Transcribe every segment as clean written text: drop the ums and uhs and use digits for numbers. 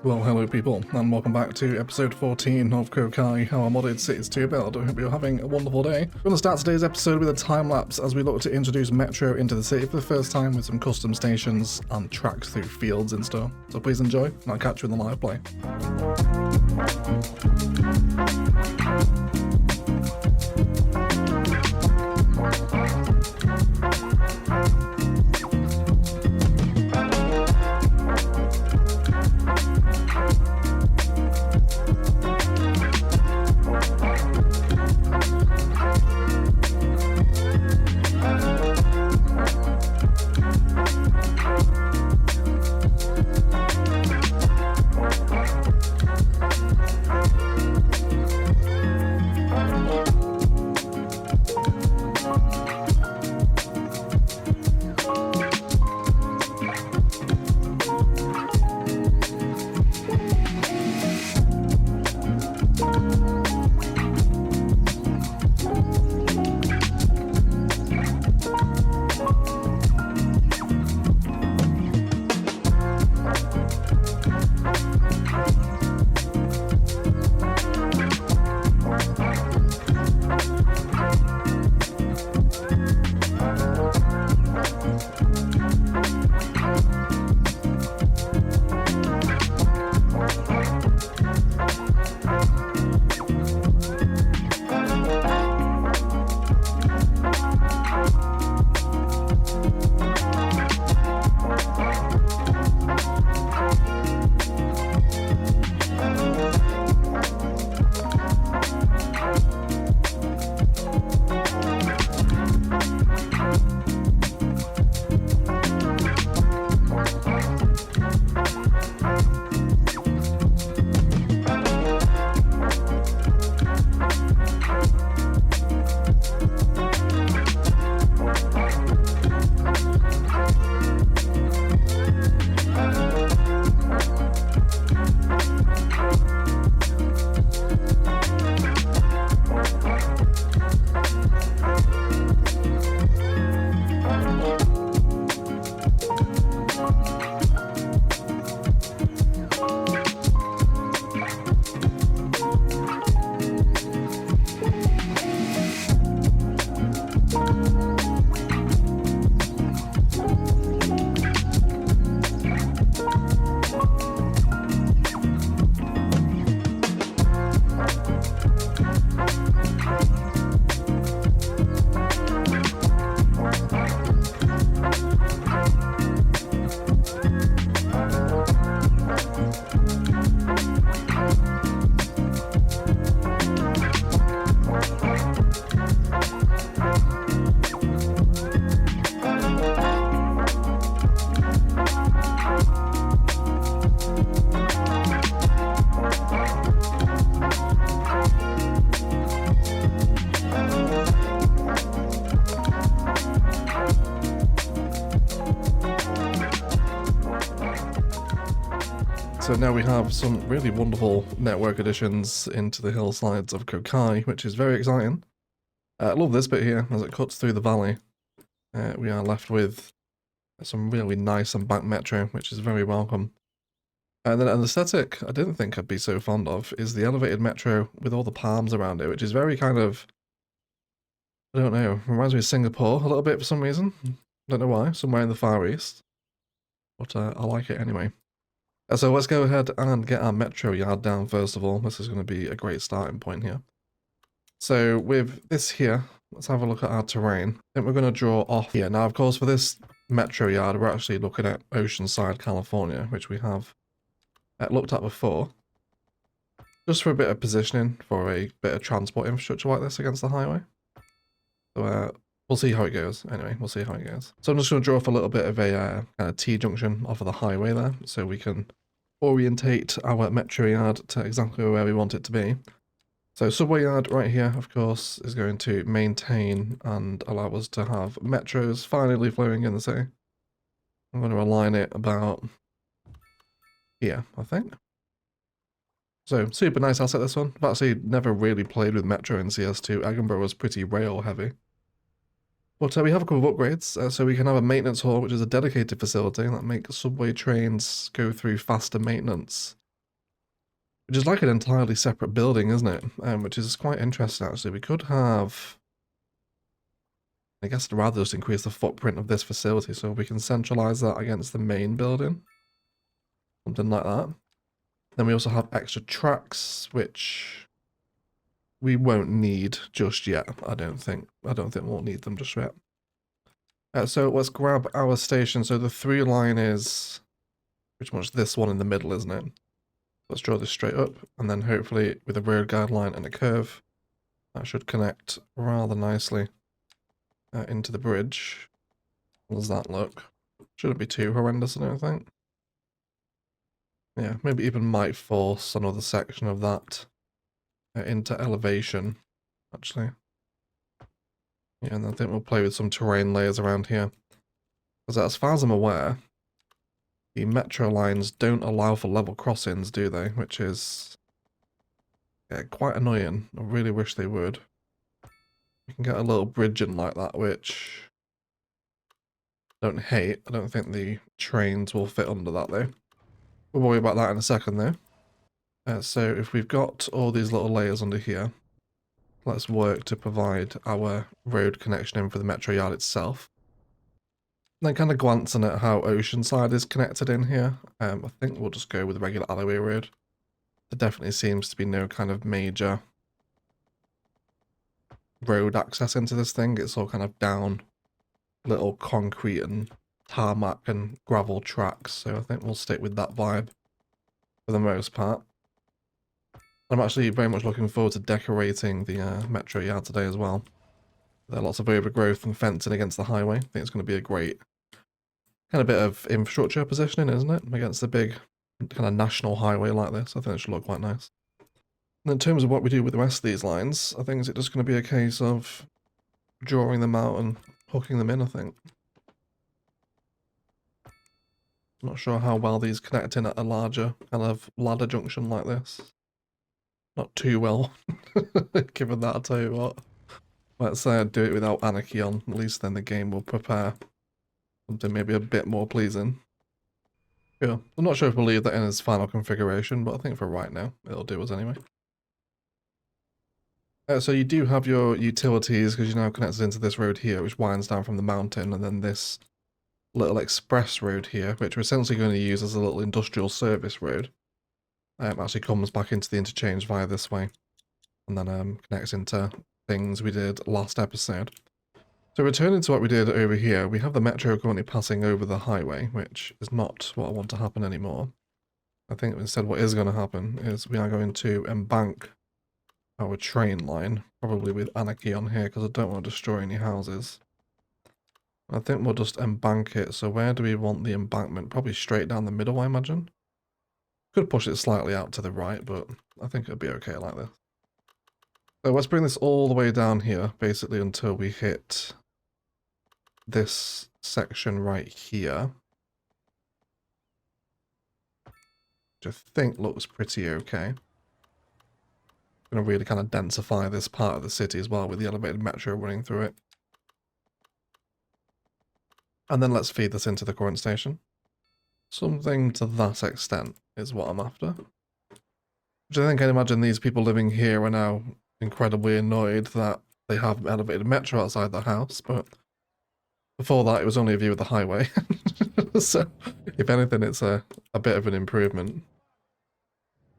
Well, hello people, and welcome back to episode 14 of Khai, our modded cities to build. I hope you're having a wonderful day. We're going to start today's episode with a time-lapse as we look to introduce Metro into the city for the first time with some custom stations and tracks through fields and stuff. So please enjoy, and I'll catch you in the live play. So now we have some really wonderful network additions into the hillsides of Khai, which is very exciting. I love this bit here as it cuts through the valley. We are left with some really nice and back metro, which is very welcome. And then an aesthetic I didn't think I'd be so fond of is the elevated metro with all the palms around it, which is very kind of, I don't know, reminds me of Singapore a little bit for some reason. Don't know why, somewhere in the Far East. But I like it anyway. So let's go ahead and get our metro yard down first of all. This is going to be a great starting point here. So with this here, let's have a look at our terrain. I think we're going to draw off here. Now, of course, for this metro yard, we're actually looking at Oceanside, California, which we have looked at before. Just for a bit of positioning for a bit of transport infrastructure like this against the highway. So we'll see how it goes. Anyway, we'll see how it goes. So I'm just going to draw off a little bit of a kind of T-junction off of the highway there, so we can orientate our metro yard to exactly where we want it to be. So subway yard right here, of course, is going to maintain and allow us to have metros finally flowing in the city. I'm going to align it about here, I think. So super nice asset, this one. I've actually never really played with metro in CS2. Edinburgh was pretty rail heavy. But we have a couple of upgrades, so we can have a maintenance hall, which is a dedicated facility that makes subway trains go through faster maintenance. Which is like an entirely separate building, isn't it? Which is quite interesting, actually. We could have... I guess I'd rather just increase the footprint of this facility so we can centralize that against the main building. Something like that. Then we also have extra tracks, which we won't need just yet, I don't think. I don't think we'll need them just yet. So let's grab our station. So the 3 line is pretty much this one in the middle, isn't it? Let's draw this straight up, and then hopefully with a road guideline and a curve, that should connect rather nicely into the bridge. How does that look? Shouldn't be too horrendous, I don't think. Yeah, maybe even might force another section of that into elevation, actually. Yeah, and I think we'll play with some terrain layers around here. Because as far as I'm aware, the metro lines don't allow for level crossings, do they? Which is quite annoying. I really wish they would. You can get a little bridge in like that, which I don't hate. I don't think the trains will fit under that, though. We'll worry about that in a second, though. So if we've got all these little layers under here, let's work to provide our road connection in for the metro yard itself. Then kind of glancing at how Oceanside is connected in here, I think we'll just go with the regular alleyway road. There definitely seems to be no kind of major road access into this thing. It's all kind of down little concrete and tarmac and gravel tracks, so I think we'll stick with that vibe for the most part. I'm actually very much looking forward to decorating the metro yard today as well. There are lots of overgrowth and fencing against the highway. I think it's going to be a great kind of bit of infrastructure positioning, isn't it? Against the big kind of national highway like this. I think it should look quite nice. And in terms of what we do with the rest of these lines, I think it's just going to be a case of drawing them out and hooking them in, I think. I'm not sure how well these connect in at a larger kind of ladder junction like this. Not too well, given that, I'll tell you what. Let's do it without Anarchy on, at least then the game will prepare something maybe a bit more pleasing. Yeah, I'm not sure if we'll leave that in its final configuration, but I think for right now, it'll do us anyway. So you do have your utilities, because you're now connected into this road here, which winds down from the mountain, and then this little express road here, which we're essentially going to use as a little industrial service road. Actually comes back into the interchange via this way, and then connects into things we did last episode. So returning to what we did over here, we have the metro currently passing over the highway, which is not what I want to happen anymore. I think instead what is going to happen is we are going to embank our train line, probably with Anarchy on here, because I don't want to destroy any houses. I think we'll just embank it. So where do we want the embankment? Probably straight down the middle, I imagine. Could push it slightly out to the right, but I think it'll be okay like this. So let's bring this all the way down here, basically until we hit this section right here. Which I think looks pretty okay. Going to really kind of densify this part of the city as well with the elevated metro running through it. And then let's feed this into the current station. Something to that extent is what I'm after. Which I think I imagine these people living here are now incredibly annoyed that they have elevated metro outside their house, but before that it was only a view of the highway. So if anything, it's a bit of an improvement.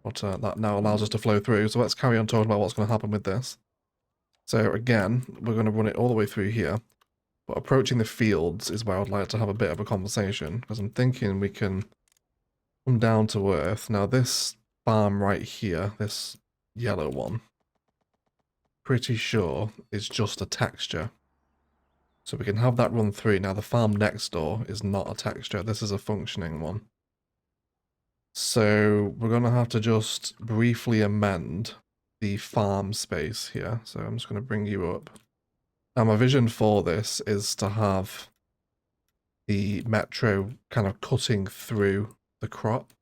But that now allows us to flow through. So let's carry on talking about what's going to happen with this. So again, we're going to run it all the way through here. But approaching the fields is where I'd like to have a bit of a conversation, because I'm thinking we can come down to earth. Now this farm right here, this yellow one, pretty sure is just a texture. So we can have that run through. Now the farm next door is not a texture. This is a functioning one. So we're going to have to just briefly amend the farm space here. So I'm just going to bring you up. Now my vision for this is to have the metro kind of cutting through the crop.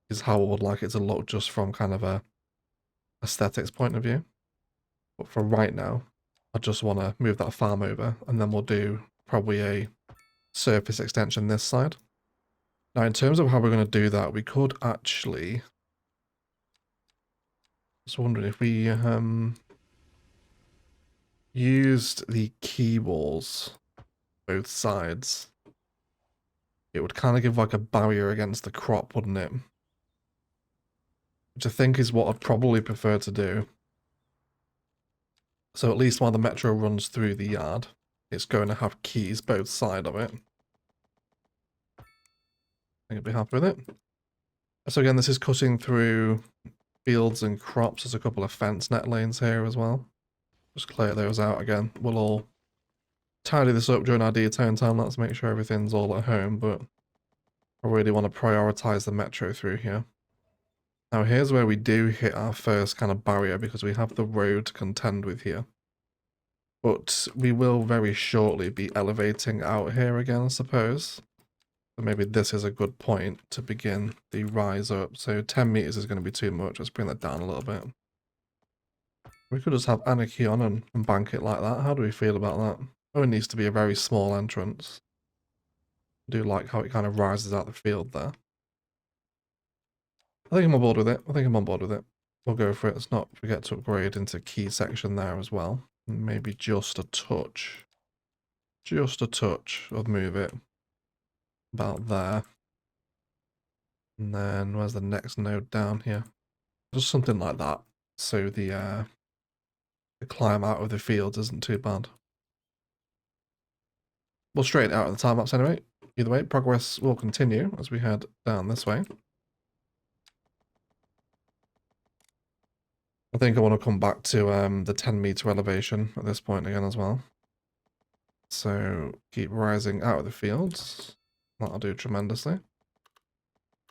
Is how I would like it to look just from kind of a aesthetics point of view. But for right now, I just want to move that farm over, and then we'll do probably a surface extension this side. Now, in terms of how we're going to do that, we could actually... Just wondering if we used the key walls both sides, it would kind of give like a barrier against the crop, wouldn't it? Which I think is what I'd probably prefer to do. So at least while the metro runs through the yard, it's going to have keys both sides of it. I think I'd be happy with it. So again, this is cutting through fields and crops. There's a couple of fence net lanes here as well. Just clear those out again. We'll all tidy this up during our detone time. Let's make sure everything's all at home, but I really want to prioritize the metro through here. Now here's where we do hit our first kind of barrier because we have the road to contend with here. But we will very shortly be elevating out here again, I suppose. So maybe this is a good point to begin the rise up. So 10 meters is going to be too much. Let's bring that down a little bit. We could just have Anarchy on and bank it like that. How do we feel about that? Oh, it needs to be a very small entrance. I do like how it kind of rises out the field there. I think I'm on board with it. We'll go for it. Let's not forget to upgrade into key section there as well. Maybe just a touch. Just a touch of MoveIt. About there. And then where's the next node down here? Just something like that. So the climb out of the fields isn't too bad. We'll straighten it out of the time lapse anyway. Either way, progress will continue as we head down this way. I think I want to come back to the 10 meter elevation at this point again as well. So keep rising out of the fields. That'll do tremendously.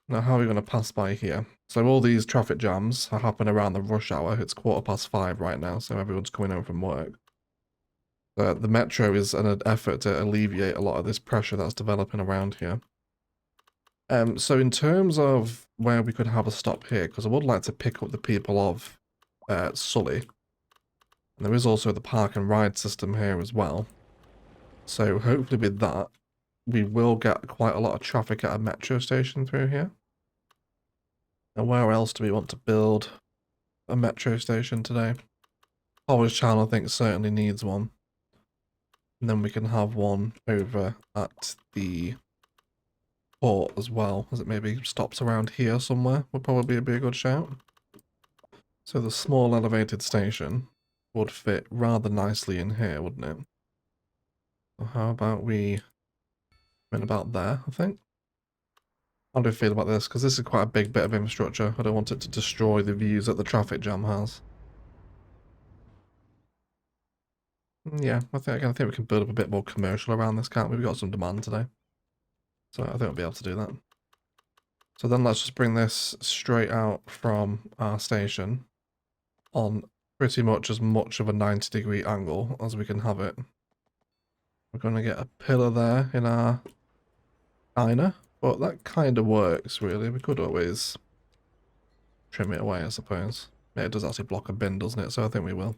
Now how are we going to pass by here? So all these traffic jams are happening around the rush hour. It's 5:15 right now, so everyone's coming home from work. The metro is an effort to alleviate a lot of this pressure that's developing around here. So in terms of where we could have a stop here, because I would like to pick up the people of Sully. And there is also the park and ride system here as well. So hopefully with that, we will get quite a lot of traffic at a metro station through here. And where else do we want to build a metro station today? College Channel I think certainly needs one. And then we can have one over at the port as well, as it maybe stops around here somewhere. Would probably be a good shout. So the small elevated station would fit rather nicely in here, wouldn't it? So how about we went about there, I think? How do I feel about this? Because this is quite a big bit of infrastructure. I don't want it to destroy the views that the traffic jam has. Yeah, I think we can build up a bit more commercial around this, can't we? We've got some demand today. So I think we'll be able to do that. So then let's just bring this straight out from our station on pretty much as much of a 90-degree angle as we can have it. We're going to get a pillar there in our diner, but that kind of works really. We could always trim it away, I suppose. Yeah, it does actually block a bin, doesn't it? So I think we will.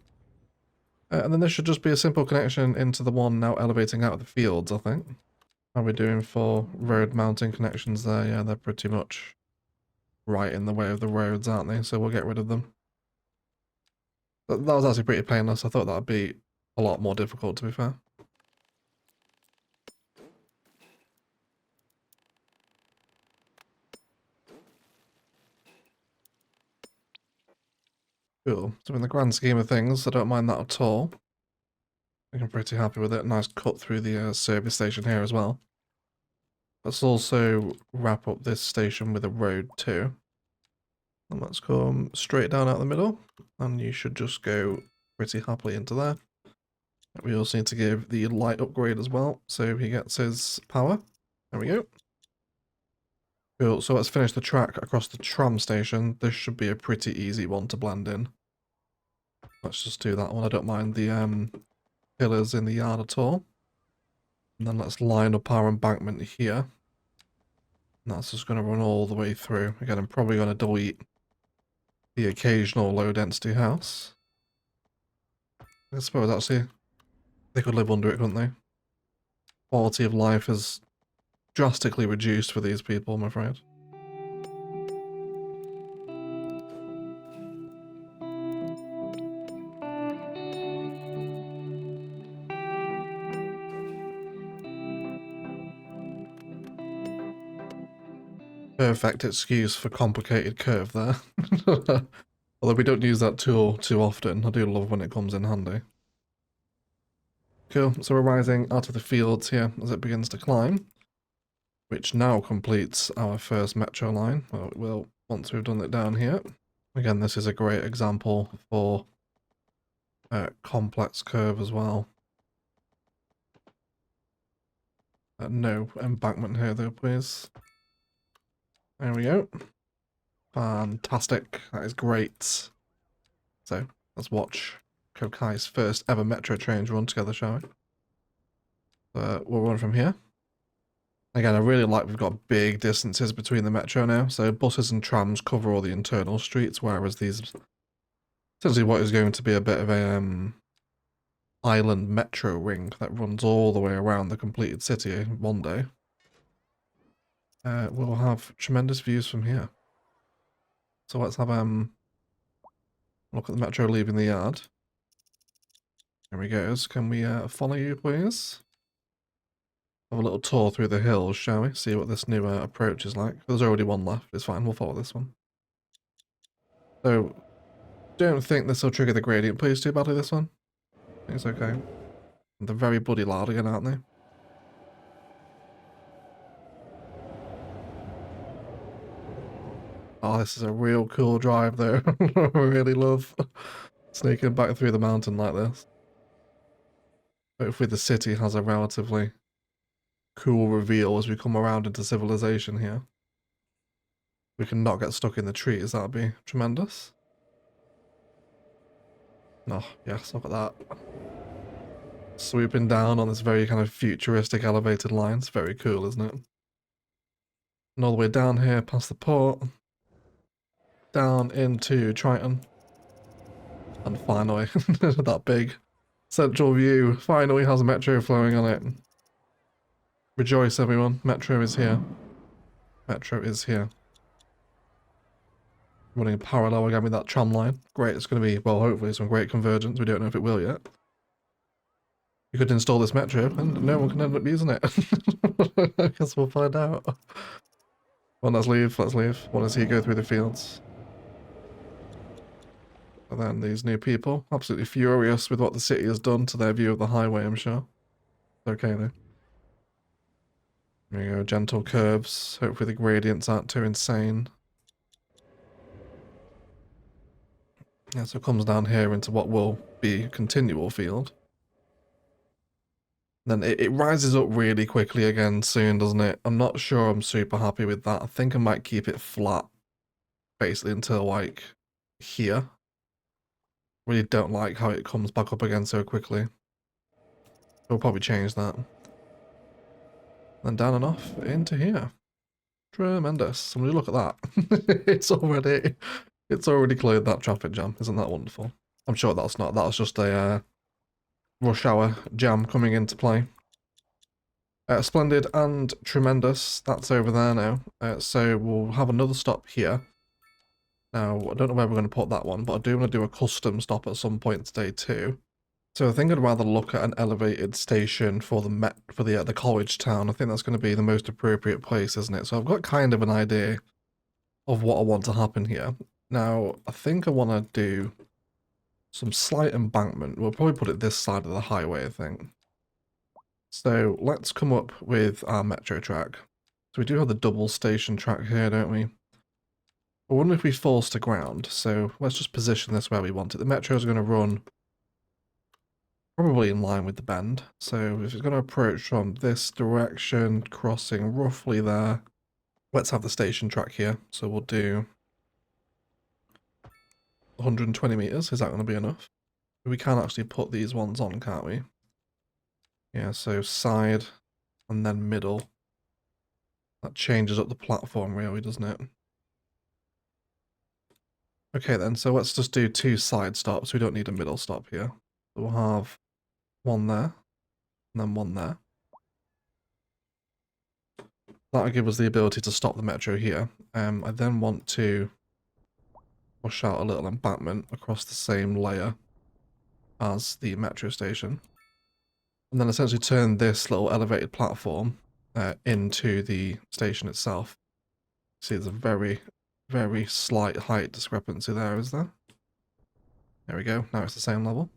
And then there should just be a simple connection into the one now elevating out of the fields, I think. How are we doing for road mounting connections there? Yeah, they're pretty much right in the way of the roads, aren't they? So we'll get rid of them. That was actually pretty painless. I thought that would be a lot more difficult, to be fair. Cool. So in the grand scheme of things, I don't mind that at all. I'm pretty happy with it. Nice cut through the service station here as well. Let's also wrap up this station with a road too. And let's come straight down out the middle. And you should just go pretty happily into there. We also need to give the light upgrade as well, so he gets his power. There we go. Cool, so let's finish the track across the tram station. This should be a pretty easy one to blend in. Let's just do that one. I don't mind the pillars in the yard at all. And then let's line up our embankment here. And that's just going to run all the way through. Again, I'm probably going to delete the occasional low density house. I suppose actually They could live under it, couldn't they? Quality of life is drastically reduced for these people, I'm afraid. Perfect excuse for complicated curve there. Although we don't use that tool too often, I do love when it comes in handy. Cool, so we're rising out of the fields here as it begins to climb, which now completes our first metro line. Well, it will once we've done it down here. Again, this is a great example for a complex curve as well. No embankment here though, please. There we go. Fantastic. That is great. So, let's watch Khai's first ever metro trains run together, shall we? We'll run from here. Again, I really like we've got big distances between the metro now. So buses and trams cover all the internal streets, whereas these essentially what is going to be a bit of a island metro ring that runs all the way around the completed city one day. We'll have tremendous views from here. So let's have look at the metro leaving the yard. There we go. Can we follow you, please? Have a little tour through the hills, shall we? See what this new approach is like. There's already one left. It's fine. We'll follow this one. So, don't think this will trigger the gradient please too badly, this one. I think it's okay. They're very bloody loud again, aren't they? Oh, this is a real cool drive though. I really love sneaking back through the mountain like this. Hopefully the city has a relatively cool reveal as we come around into civilization here. We can not get stuck in the trees, that'd be tremendous. Oh, yes, look at that. Swooping down on this very kind of futuristic elevated line. It's very cool, isn't it? And all the way down here past the port. Down into Triton. And finally, that big central view finally has a metro flowing on it. Rejoice, everyone. Metro is here. Metro is here. Running parallel again with that tram line. Great, it's going to be, well, hopefully some great convergence. We don't know if it will yet. You could install this metro and no one can end up using it. I guess we'll find out. Well, let's leave, let's leave. Want to see you go through the fields. And then these new people, absolutely furious with what the city has done to their view of the highway, I'm sure. Okay, though. There you go, gentle curves. Hopefully the gradients aren't too insane. Yeah, so it comes down here into what will be a continual field. Then it rises up really quickly again soon, doesn't it? I'm not sure I'm super happy with that. I think I might keep it flat, basically, until, like, here. Really don't like how it comes back up again so quickly. We'll probably change that. Then down and off into here. Tremendous. Somebody look at that. It's already cleared that traffic jam. Isn't that wonderful? I'm sure that's not. That was just a rush hour jam coming into play. Splendid and tremendous. That's over there now. So we'll have another stop here. Now, I don't know where we're going to put that one, but I do want to do a custom stop at some point today too. So I think I'd rather look at an elevated station for the college town. I think that's going to be the most appropriate place, isn't it? So I've got kind of an idea of what I want to happen here. Now, I think I want to do some slight embankment. We'll probably put it this side of the highway, I think. So let's come up with our metro track. So we do have the double station track here, don't we? I wonder if we force to ground. So let's just position this where we want it. The metro is going to run probably in line with the bend. So if it's going to approach from this direction, crossing roughly there, let's have the station track here. So we'll do 120 meters. Is that going to be enough? We can actually put these ones on, can't we? Yeah, so side and then middle. That changes up the platform really, doesn't it? Okay then, so let's just do 2 side stops. We don't need a middle stop here. So we'll have one there. and then one there. That'll give us the ability to stop the metro here. I then want to push out a little embankment across the same layer as the metro station. And then essentially turn this little elevated platform into the station itself. See, there's a very, very slight height discrepancy there, is there? There we go, now it's the same level.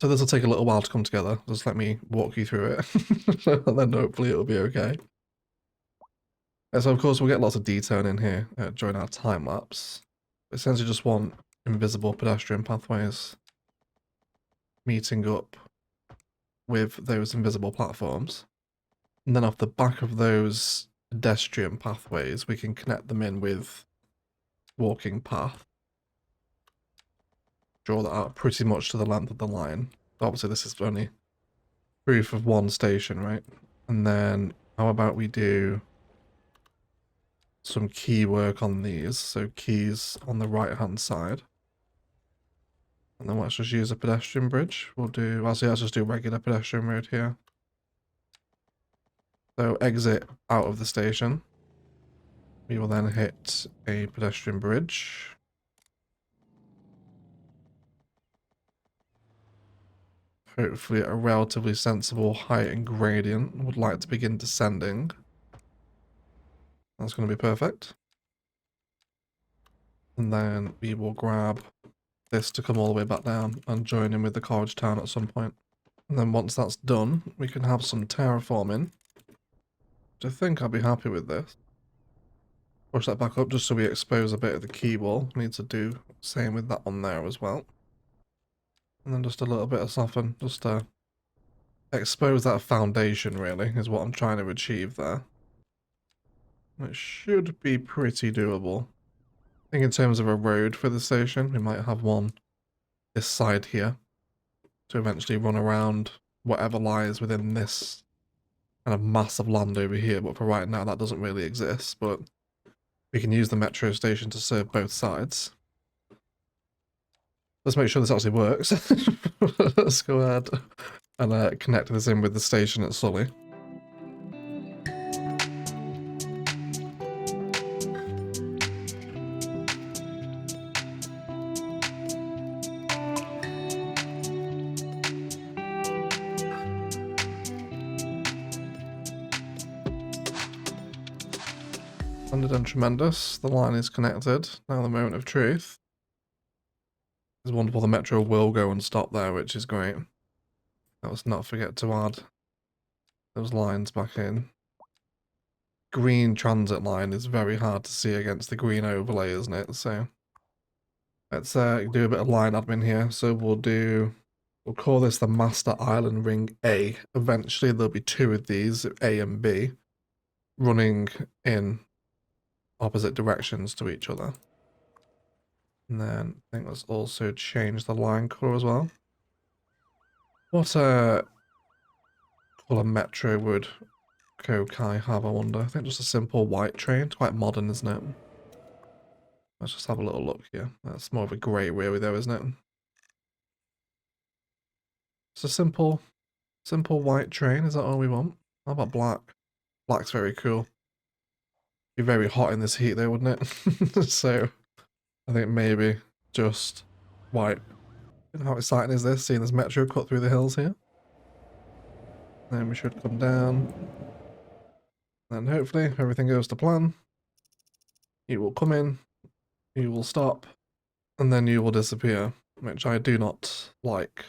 So this will take a little while to come together. Just let me walk you through it, and then hopefully it'll be okay. So of course we'll get lots of detail in here during our time lapse. Essentially just want invisible pedestrian pathways meeting up with those invisible platforms. And then off the back of those pedestrian pathways, we can connect them in with walking path. Draw that out pretty much to the length of the line. Obviously this is only proof of one station, right? And then how about we do some key work on these. So keys on the right hand side. And then let's just use a pedestrian bridge. We'll do, actually let's just do regular pedestrian road here. So exit out of the station. We will then hit a pedestrian bridge. Hopefully at a relatively sensible height and gradient. Would like to begin descending. That's going to be perfect. And then we will grab this to come all the way back down and join in with the college town at some point. And then once that's done, we can have some terraforming. I think I'll be happy with this. Push that back up just so we expose a bit of the key wall. Need to do the same with that one there as well. And then just a little bit of soften, just to expose that foundation really, is what I'm trying to achieve there. It should be pretty doable. I think in terms of a road for the station, we might have one this side here to eventually run around whatever lies within this kind of massive land over here, but for right now that doesn't really exist, but we can use the metro station to serve both sides. Let's make sure this actually works. Let's go ahead and connect this in with the station at Sully. Splendid and tremendous. The line is connected. Now the moment of truth. It's wonderful. The metro will go and stop there, which is great. Let's not forget to add those lines back in. Green transit line is very hard to see against the green overlay, isn't it? So let's do a bit of line admin here. So we'll call this the Master Island Ring A. Eventually there'll be two of these, A and B, running in opposite directions to each other. And then I think let's also change the line color as well. What color metro would Khai have, I wonder? I think just a simple white train. It's quite modern, isn't it? Let's just have a little look here. That's more of a grey really though, isn't it? It's a simple white train. Is that all we want? How about black? Black's very cool. Be very hot in this heat though, wouldn't it? So I think maybe just white. And how exciting is this, seeing this metro cut through the hills here? Then we should come down. And hopefully, if everything goes to plan, you will come in, you will stop, and then you will disappear, which I do not like.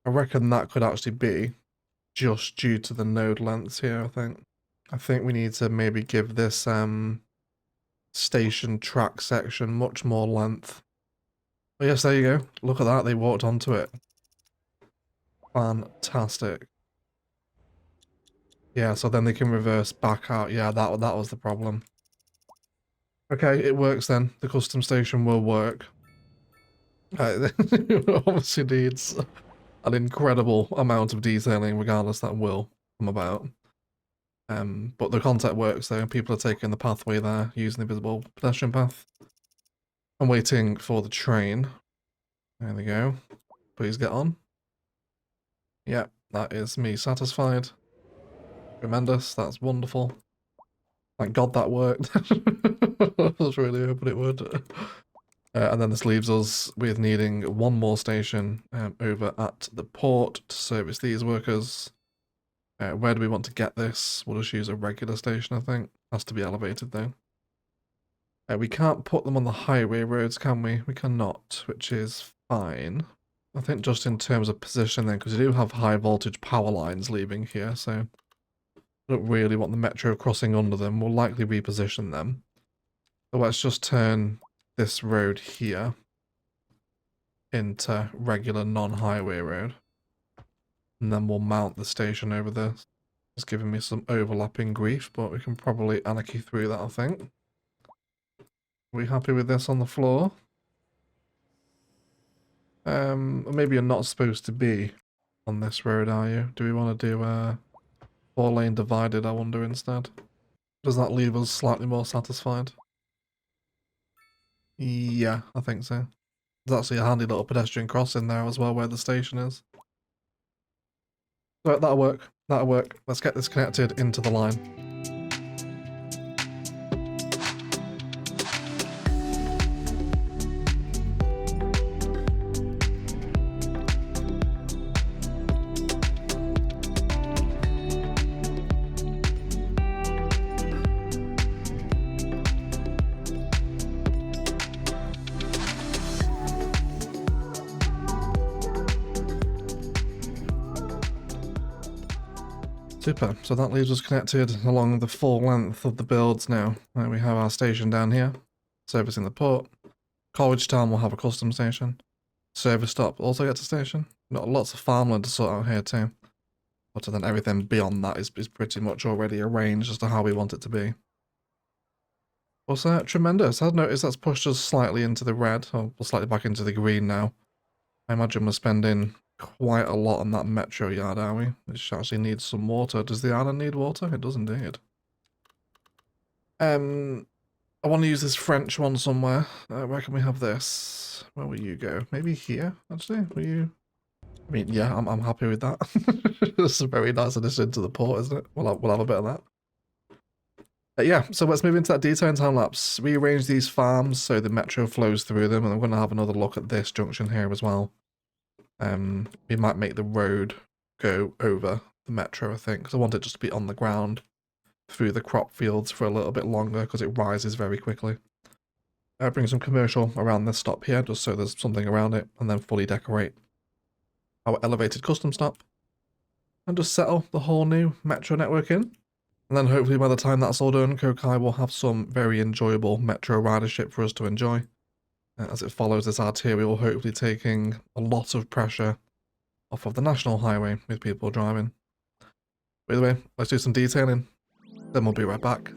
I reckon that could actually be just due to the node lengths here, I think. I think we need to maybe give this station track section much more length. But yes, there you go. Look at that, they walked onto it. Fantastic. Yeah, so then they can reverse back out. Yeah, that was the problem. Okay, it works then. The custom station will work. Obviously needs an incredible amount of detailing, regardless, that will come about. But the concept works though. People are taking the pathway there, using the visible pedestrian path. I'm waiting for the train. There we go. Please get on. Yeah, that is me satisfied. Tremendous, that's wonderful. Thank God that worked. I was really hoping it would. And then this leaves us with needing one more station over at the port to service these workers. Where do we want to get this? We'll just use a regular station, I think. Has to be elevated though. We can't put them on the highway roads, can we? We cannot, which is fine. I think just in terms of position then, because we do have high voltage power lines leaving here, so I don't really want the metro crossing under them. We'll likely reposition them. So let's just turn this road here into regular non-highway road. And then we'll mount the station over this. It's giving me some overlapping grief, but we can probably anarchy through that, I think. Are we happy with this on the floor? Maybe you're not supposed to be on this road, are you? Do we want to do a 4-lane divided, I wonder, instead? Does that leave us slightly more satisfied? Yeah, I think so. There's actually a handy little pedestrian crossing there as well where the station is. So that'll work. That'll work. Let's get this connected into the line. Super, so that leaves us connected along the full length of the builds now. We have our station down here, servicing the port. College Town will have a custom station. Service stop also gets a station. Got lots of farmland to sort out here too. But then everything beyond that is pretty much already arranged as to how we want it to be. What's that? Tremendous. I've noticed that's pushed us slightly into the red, or slightly back into the green now. I imagine we're spending quite a lot on that metro yard, are we? Which actually needs some water. Does the island need water? It does indeed. I want to use this French one somewhere. Where can we have this? Where will you go? Maybe here, actually? Will you? I mean, yeah, I'm happy with that. It's a very nice addition to the port, isn't it? We'll have a bit of that. Yeah, so let's move into that detailing time lapse. Rearrange these farms so the metro flows through them, and I'm going to have another look at this junction here as well. We might make the road go over the metro, I think, because I want it just to be on the ground through the crop fields for a little bit longer because it rises very quickly. Bring some commercial around this stop here just so there's something around it, and then fully decorate our elevated custom stop and just settle the whole new metro network in. And then hopefully by the time that's all done, Khai will have some very enjoyable metro ridership for us to enjoy. As it follows this arterial, hopefully taking a lot of pressure off of the national highway with people driving. By the way, let's do some detailing, then we'll be right back.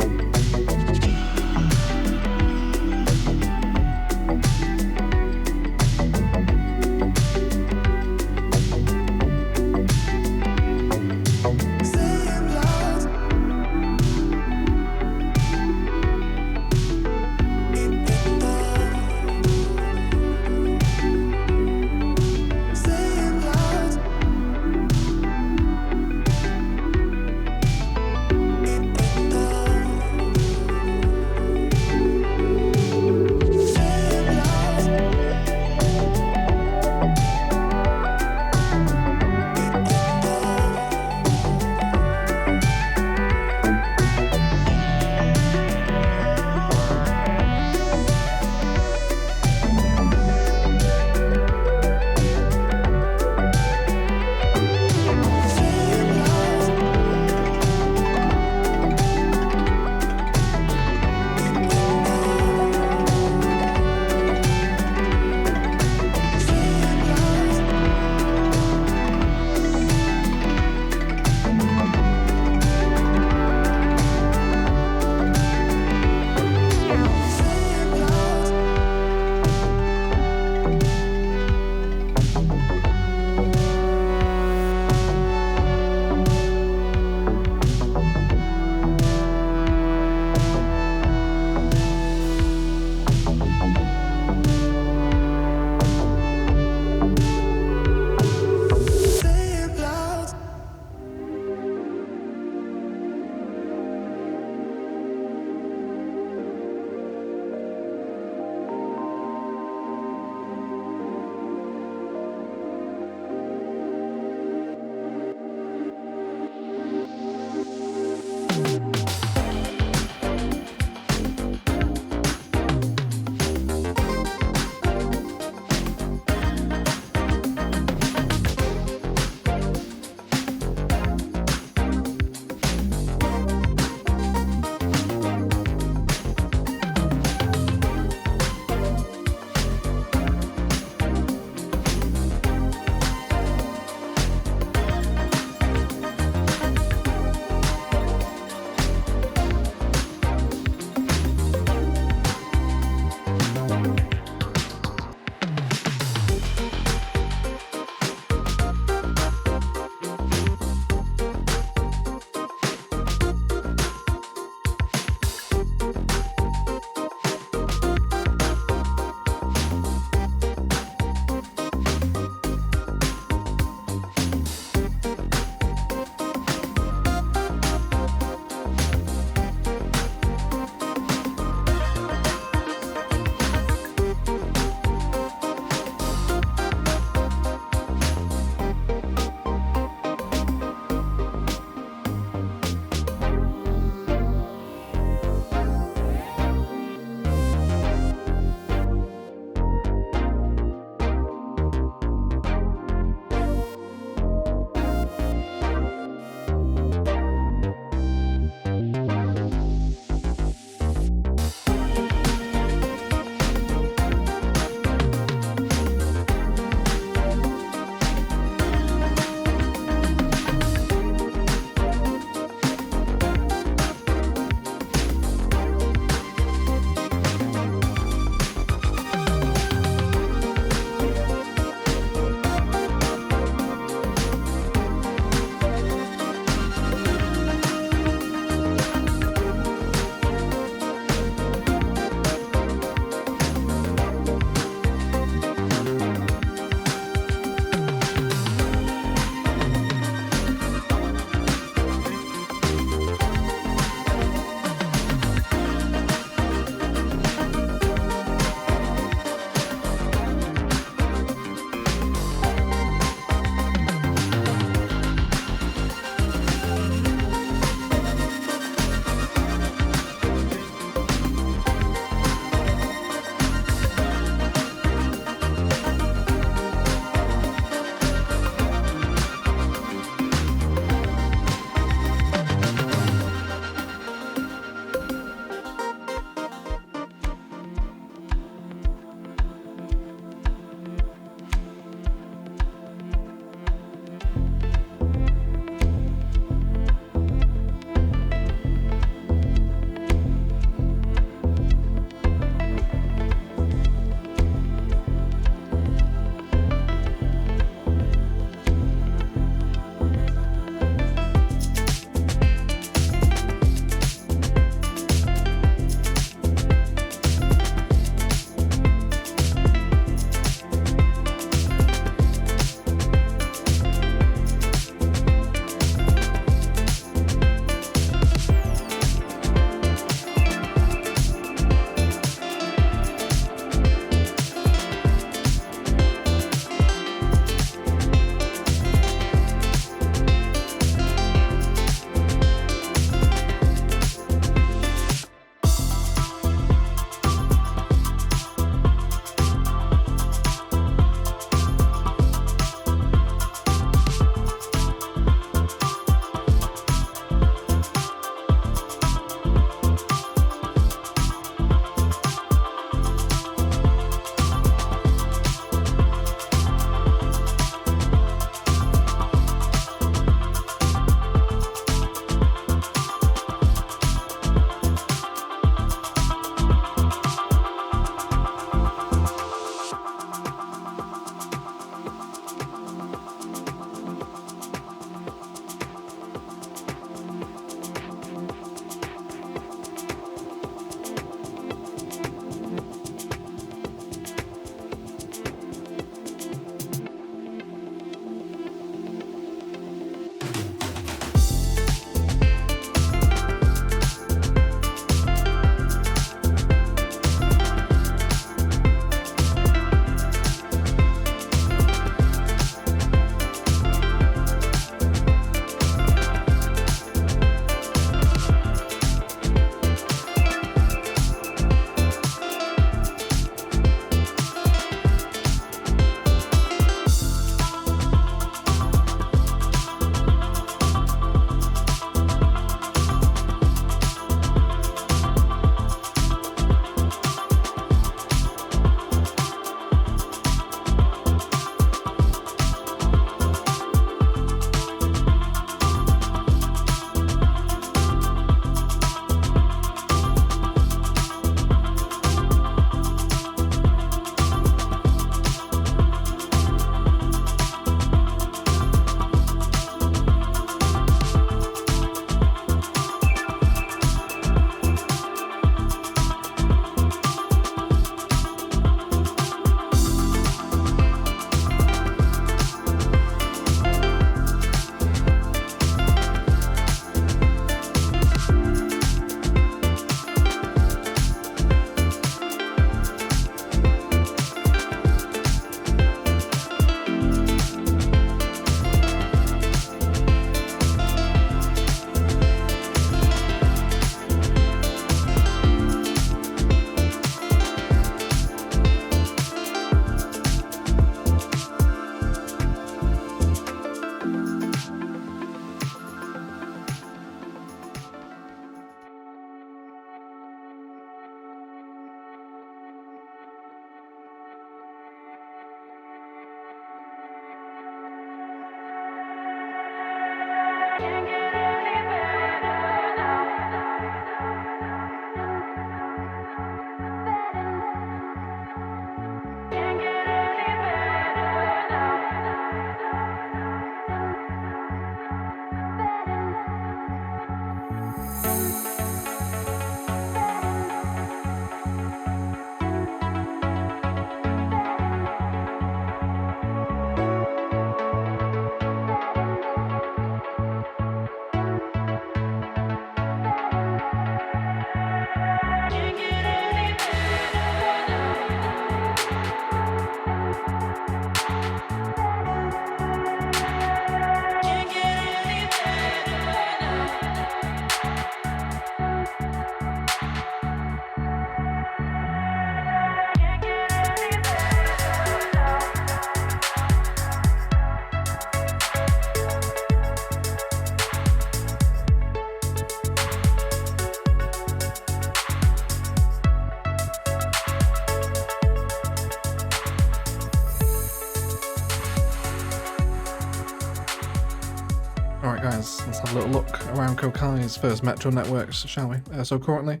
Alright guys, let's have a little look around Khai's first metro networks, shall we? So currently,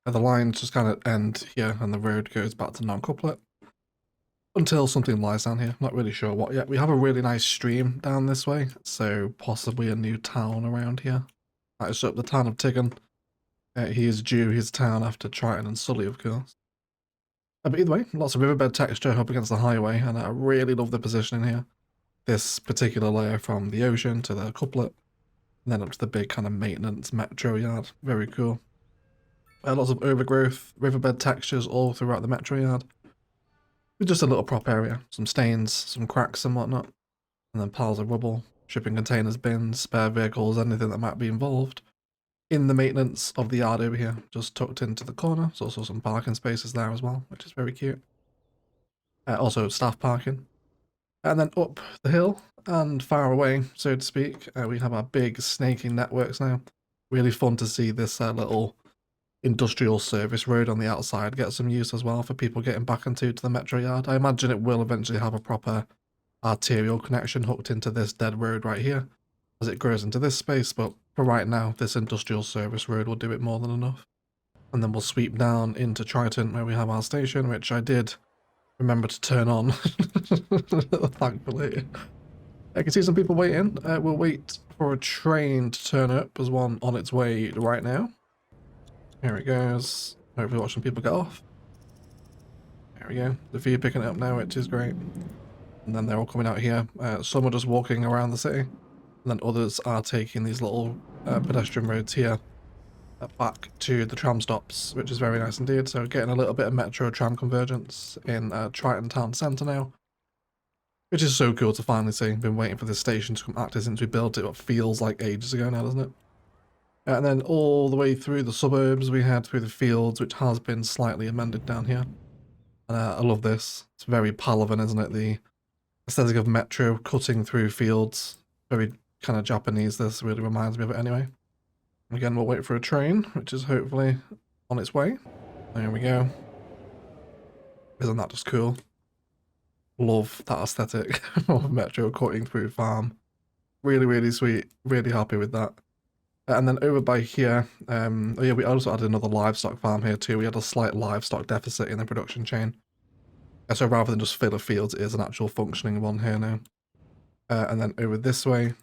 the lines just kind of end here and the road goes back to non-couplet until something lies down here. Not really sure what yet. We have a really nice stream down this way, so possibly a new town around here. That is up the town of Tiggan. He is due his town after Triton and Sully, of course. But either way, lots of riverbed texture up against the highway, and I really love the positioning here. This particular layer from the ocean to the couplet, and then up to the big kind of maintenance metro yard. Very cool. Lots of overgrowth, riverbed textures all throughout the metro yard. With just a little prop area, some stains, some cracks and whatnot. And then piles of rubble, shipping containers, bins, spare vehicles, anything that might be involved in the maintenance of the yard over here. Just tucked into the corner. There's also some parking spaces there as well, which is very cute. Also staff parking. And then up the hill and far away, so to speak, we have our big snaking networks now. Really fun to see this little industrial service road on the outside get some use as well for people getting back into the metro yard. I imagine it will eventually have a proper arterial connection hooked into this dead road right here as it grows into this space, but for right now, this industrial service road will do it more than enough. And then we'll sweep down into Triton where we have our station, which I did remember to turn on, thankfully. I can see some people waiting. We'll wait for a train to turn up. There's one on its way right now. Here it goes. Hopefully watching people get off. There we go. The view picking it up now, which is great. And then they're all coming out here. Some are just walking around the city. And then others are taking these little pedestrian roads here back to the tram stops, which is very nice indeed. So getting a little bit of metro tram convergence in Triton Town Centre now, which is so cool to finally see. Been waiting for this station to come active since we built it, what feels like ages ago now, doesn't it? And then all the way through the suburbs, we head through the fields, which has been slightly amended down here. And I love this. It's very Palavan, isn't it? The aesthetic of metro cutting through fields. Very kind of Japanese, this really reminds me of it anyway. Again, we'll wait for a train, which is hopefully on its way. There we go. Isn't that just cool? Love that aesthetic of metro cutting through farm. Really, really sweet. Really happy with that. And then over by here, oh yeah, we also added another livestock farm here too. We had a slight livestock deficit in the production chain. So rather than just fill a field, it is an actual functioning one here now. And then over this way,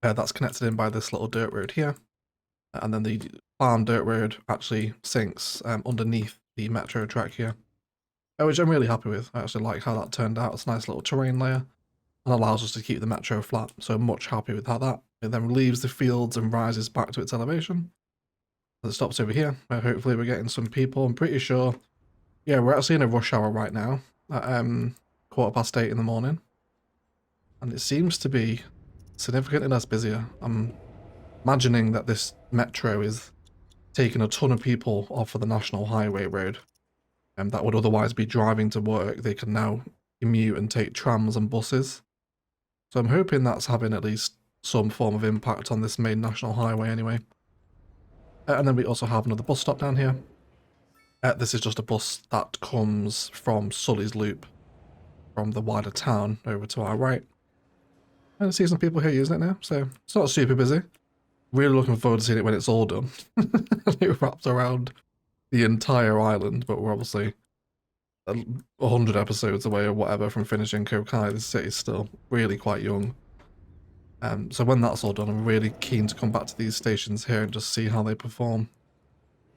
that's connected in by this little dirt road here. And then the farm dirt road actually sinks underneath the metro track here, which I'm really happy with. I actually like how that turned out. It's a nice little terrain layer and allows us to keep the metro flat. So much happy with how that. It then leaves the fields and rises back to its elevation. It stops over here, where hopefully we're getting some people. I'm pretty sure, yeah, we're actually in a rush hour right now at 8:15 in the morning. And it seems to be significantly less busier. I'm imagining that this metro is taking a ton of people off of the national highway road that would otherwise be driving to work. They can now commute and take trams and buses. So I'm hoping that's having at least some form of impact on this main national highway anyway. And then we also have another bus stop down here. This is just a bus that comes from Sully's Loop from the wider town over to our right. And I see some people here using it now, so it's not super busy. Really looking forward to seeing it when it's all done. It wraps around the entire island, but we're obviously 100 episodes away or whatever from finishing Khai. This city's still really quite young. So when that's all done, I'm really keen to come back to these stations here and just see how they perform.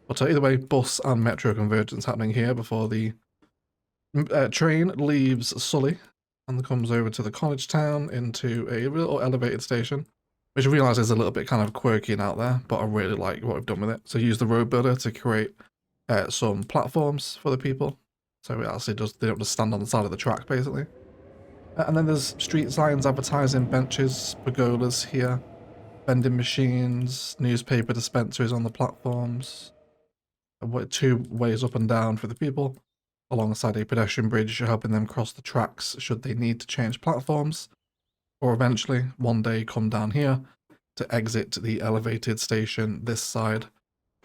But either way, bus and metro convergence happening here before the train leaves Sully and comes over to the college town into a little elevated station, which I realise is a little bit kind of quirky and out there, but I really like what we've done with it. So use the road builder to create some platforms for the people. So it actually does, they don't just stand on the side of the track basically. And then there's street signs advertising benches, pergolas here, vending machines, newspaper dispensaries on the platforms. 2 ways up and down for the people, alongside a pedestrian bridge helping them cross the tracks should they need to change platforms, or eventually one day come down here to exit the elevated station this side.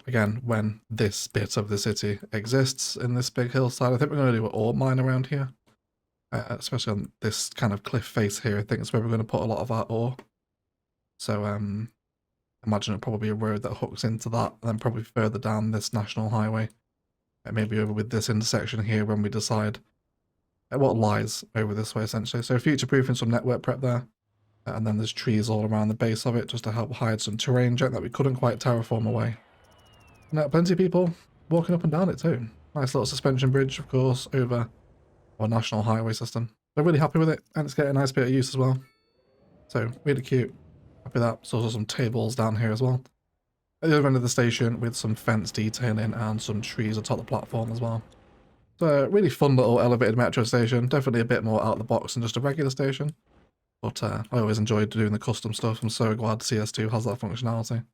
Again, when this bit of the city exists in this big hillside. I think we're going to do an ore mine around here. Especially on this kind of cliff face here. I think it's where we're going to put a lot of our ore. So imagine it'll probably be a road that hooks into that, and then probably further down this national highway. Maybe over with this intersection here when we decide what lies over this way, essentially. So future-proofing some network prep there. And then there's trees all around the base of it just to help hide some terrain that we couldn't quite terraform away. And plenty of people walking up and down it too. Nice little suspension bridge, of course, over our national highway system. So really happy with it, and it's getting a nice bit of use as well. So really cute. Happy with that. So also some tables down here as well. At the other end of the station with some fence detailing and some trees atop the platform as well. So a really fun little elevated metro station. Definitely a bit more out of the box than just a regular station. But I always enjoyed doing the custom stuff. I'm so glad CS2 has that functionality.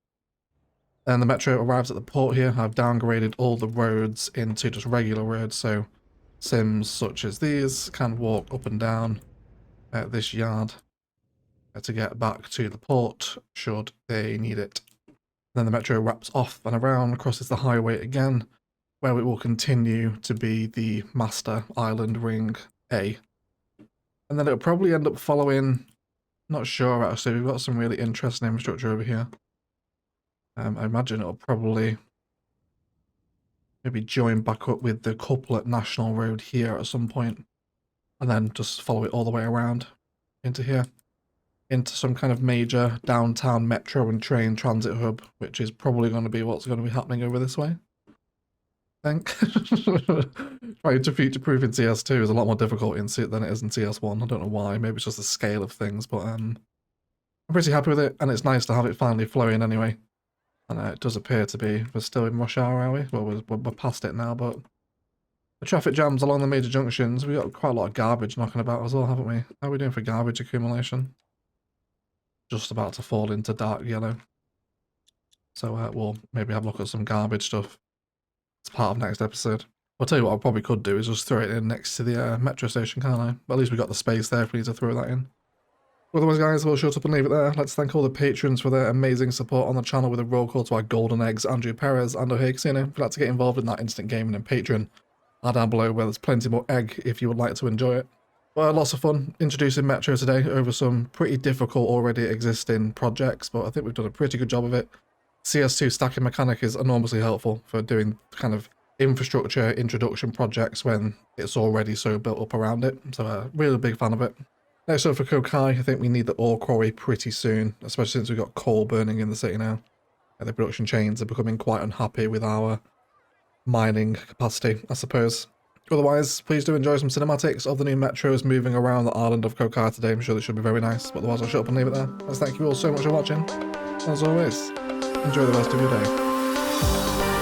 And the metro arrives at the port here. I've downgraded all the roads into just regular roads, so Sims such as these can walk up and down this yard to get back to the port should they need it. Then the metro wraps off and around, crosses the highway again, where it will continue to be the master island ring A. And then it'll probably end up following, not sure actually, we've got some really interesting infrastructure over here. I imagine it'll probably maybe join back up with the couplet national road here at some point, and then just follow it all the way around into here, into some kind of major downtown metro and train transit hub, which is probably going to be what's going to be happening over this way. I think. Trying to future-proof in CS2 is a lot more difficult than it is in CS1. I don't know why. Maybe it's just the scale of things, but I'm pretty happy with it, and it's nice to have it finally flowing anyway. And it does appear to be, we're still in rush hour, are we? Well, we're past it now, but the traffic jams along the major junctions, we've got quite a lot of garbage knocking about as well, haven't we? How are we doing for garbage accumulation? Just about to fall into dark yellow. So we'll maybe have a look at some garbage stuff. It's part of next episode. I'll tell you what I probably could do is just throw it in next to the metro station, can't I? But at least we got the space there if we need to throw that in. Otherwise, guys, we'll shut up and leave it there. Let's thank all the patrons for their amazing support on the channel with a roll call to our golden eggs, Andrew Perez and O'Hay Casino. If you'd like to get involved in that instant gaming and Patreon, are down below where there's plenty more egg if you would like to enjoy it. Well, lots of fun introducing Metro today over some pretty difficult already existing projects, but I think we've done a pretty good job of it. CS2 stacking mechanic is enormously helpful for doing kind of infrastructure introduction projects when it's already so built up around it. So really big fan of it. Next up for Khai, I think we need the ore quarry pretty soon, especially since we've got coal burning in the city now. The production chains are becoming quite unhappy with our mining capacity, I suppose. Otherwise, please do enjoy some cinematics of the new metros moving around the island of Khai today. I'm sure they should be very nice, but otherwise I'll shut up and leave it there. Let's thank you all so much for watching. As always, enjoy the rest of your day.